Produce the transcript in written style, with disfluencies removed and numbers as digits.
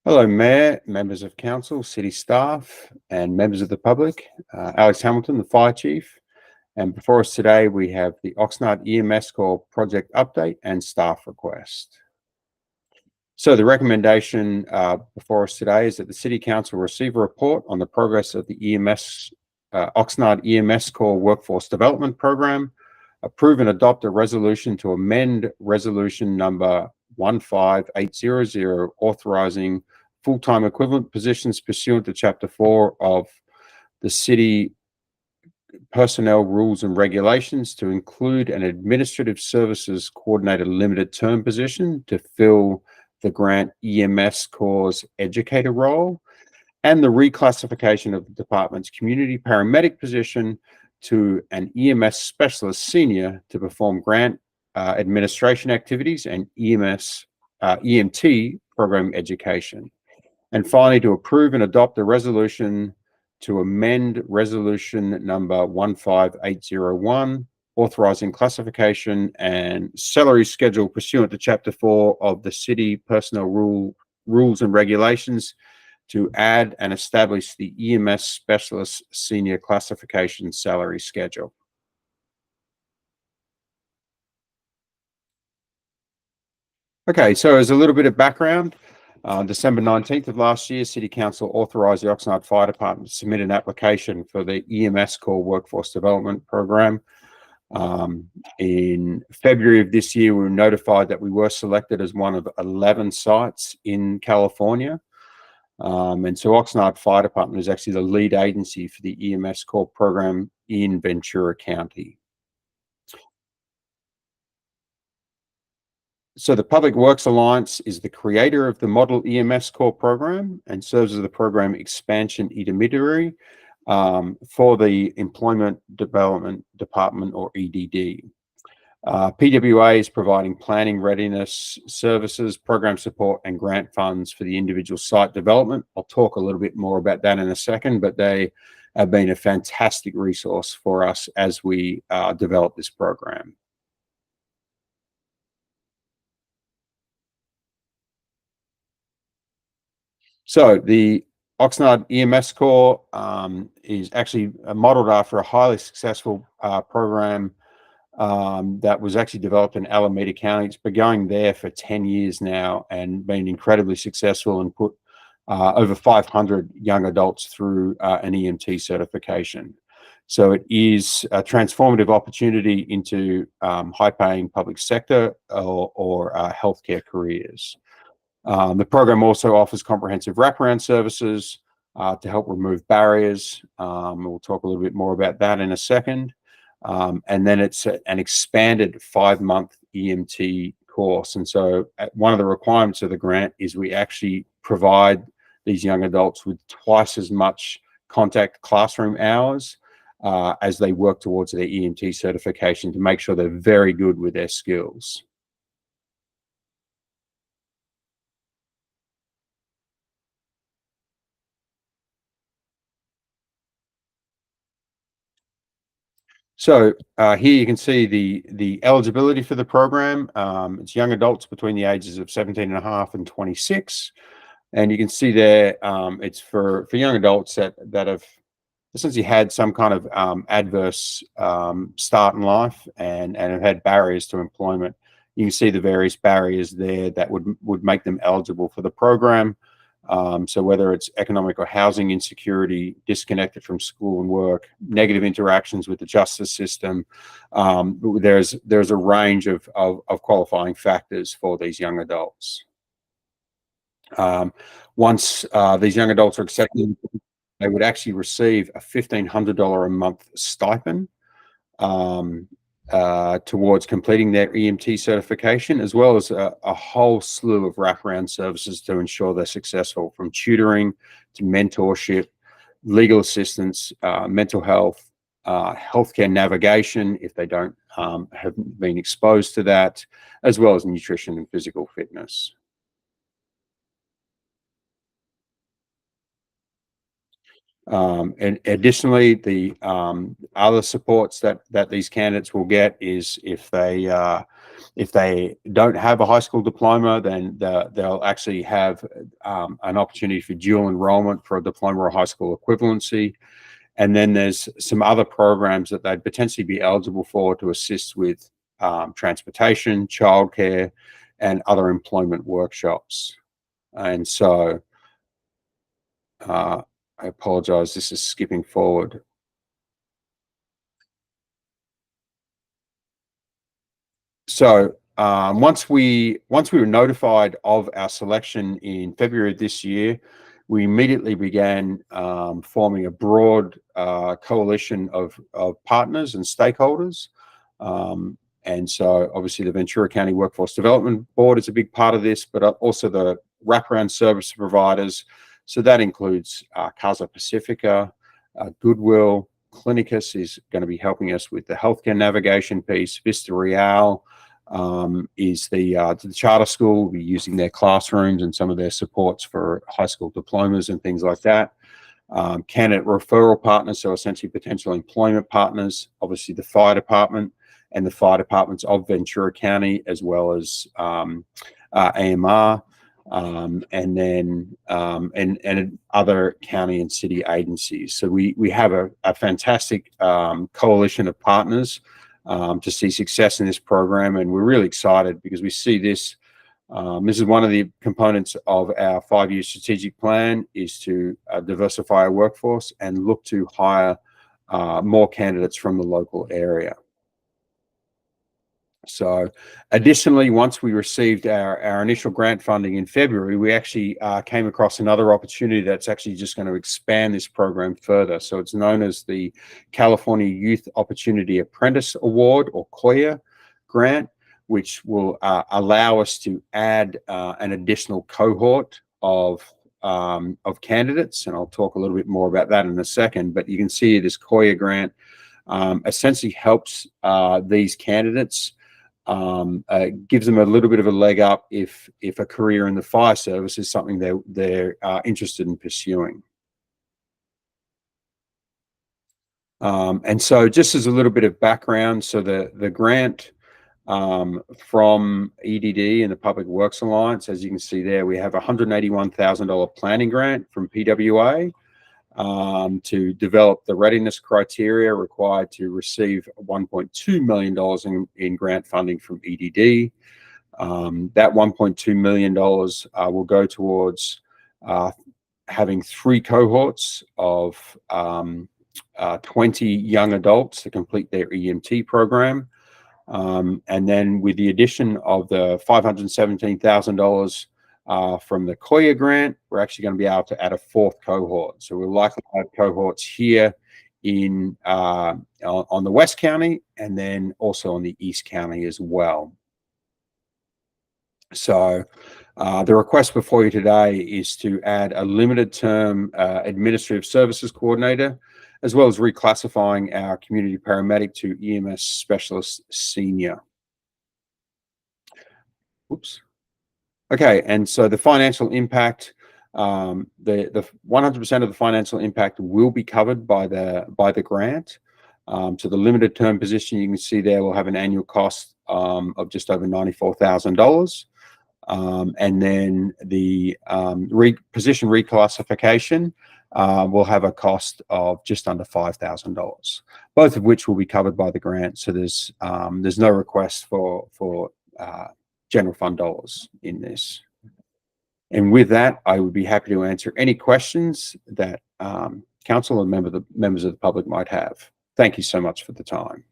Hello, Mayor, members of Council, City staff, and members of the public. Alex Hamilton, the Fire Chief. And before us today, we have the Oxnard EMS Call project update and staff request. So the recommendation before us today is that the City Council receive a report on the progress of the Oxnard EMS Call Workforce Development Program, approve and adopt a resolution to amend resolution number 15800, authorizing full-time equivalent positions pursuant to Chapter 4 of the City Personnel Rules and Regulations to include an Administrative Services Coordinator limited term position to fill the grant EMS Cause Educator role, and the reclassification of the department's community paramedic position to an EMS Specialist Senior to perform grant administration activities and EMT program education. And finally, to approve and adopt a resolution to amend resolution number 15801, authorizing classification and salary schedule pursuant to Chapter 4 of the City Personnel Rules and Regulations to add and establish the EMS Specialist Senior Classification Salary Schedule. Okay, so as a little bit of background, December 19th of last year, City Council authorised the Oxnard Fire Department to submit an application for the EMS Call Workforce Development Program. In February of this year, we were notified that we were selected as one of 11 sites in California. And so Oxnard Fire Department is actually the lead agency for the EMS Call program in Ventura County. So the Public Works Alliance is the creator of the Model EMS Call program and serves as the program expansion intermediary for the Employment Development Department, or EDD. PWA is providing planning readiness services, program support, and grant funds for the individual site development. I'll talk a little bit more about that in a second, but they have been a fantastic resource for us as we develop this program. So the Oxnard EMS Corps is actually modeled after a highly successful program that was actually developed in Alameda County. It's been going there for 10 years now and been incredibly successful and put over 500 young adults through an EMT certification. So it is a transformative opportunity into high-paying public sector or healthcare careers. The program also offers comprehensive wraparound services to help remove barriers. We'll talk a little bit more about that in a second. And then it's an expanded 5-month EMT course. And so one of the requirements of the grant is we actually provide these young adults with twice as much contact classroom hours as they work towards their EMT certification to make sure they're very good with their skills. So here you can see the eligibility for the program. It's young adults between the ages of 17 and a half and 26. And you can see there it's for young adults that have essentially had some kind of adverse start in life and have had barriers to employment. You can see the various barriers there that would make them eligible for the program. So whether it's economic or housing insecurity, disconnected from school and work, negative interactions with the justice system, there's a range of qualifying factors for these young adults. Once these young adults are accepted, they would actually receive a $1,500 a month stipend towards completing their EMT certification, as well as a whole slew of wraparound services to ensure they're successful, from tutoring to mentorship, legal assistance, mental health, healthcare navigation if they don't have been exposed to that, as well as nutrition and physical fitness. And additionally, the other supports that these candidates will get is if they If they don't have a high school diploma, then they'll actually have an opportunity for dual enrollment for a diploma or high school equivalency. And then there's some other programs that they'd potentially be eligible for to assist with transportation, childcare, and other employment workshops. And so I apologize, this is skipping forward. So once we were notified of our selection in February of this year, we immediately began forming a broad coalition of partners and stakeholders. And so obviously the Ventura County Workforce Development Board is a big part of this, but also the wraparound service providers. So that includes Casa Pacifica, Goodwill, Clinicus is going to be helping us with the healthcare navigation piece. Vista Real is the charter school. We'll be using their classrooms and some of their supports for high school diplomas and things like that. Candidate referral partners, so essentially potential employment partners, obviously the fire department and the fire departments of Ventura County, as well as AMR. And then and other county and city agencies. So we have a fantastic coalition of partners to see success in this program, and we're really excited because we see this. This is one of the components of our 5-year strategic plan, is to diversify our workforce and look to hire more candidates from the local area. So additionally, once we received our initial grant funding in February, we actually came across another opportunity that's actually just going to expand this program further. So it's known as the California Youth Opportunity Apprentice Award, or COYA grant, which will allow us to add an additional cohort of candidates. And I'll talk a little bit more about that in a second, but you can see this COYA grant essentially helps these candidates, gives them a little bit of a leg up if a career in the fire service is something they're interested in pursuing. And so just as a little bit of background, so the grant from EDD and the Public Works Alliance, as you can see there, we have a $181,000 planning grant from PWA to develop the readiness criteria required to receive $1.2 million in grant funding from EDD. That $1.2 million will go towards having 3 cohorts of 20 young adults to complete their EMT program. And then with the addition of the $517,000 from the COYA grant, we're actually going to be able to add a 4th cohort. So we'll likely have cohorts here in on the West County, and then also on the East County as well. So the request before you today is to add a limited term administrative services coordinator, as well as reclassifying our community paramedic to EMS specialist senior. Whoops. Okay, and so the financial impact, the 100% of the financial impact will be covered by the grant. So the limited term position you can see there will have an annual cost of just over $94,000. And then the position reclassification will have a cost of just under $5,000, both of which will be covered by the grant. So there's no request for general fund dollars in this. And with that, I would be happy to answer any questions that council and members of the public might have. Thank you so much for the time.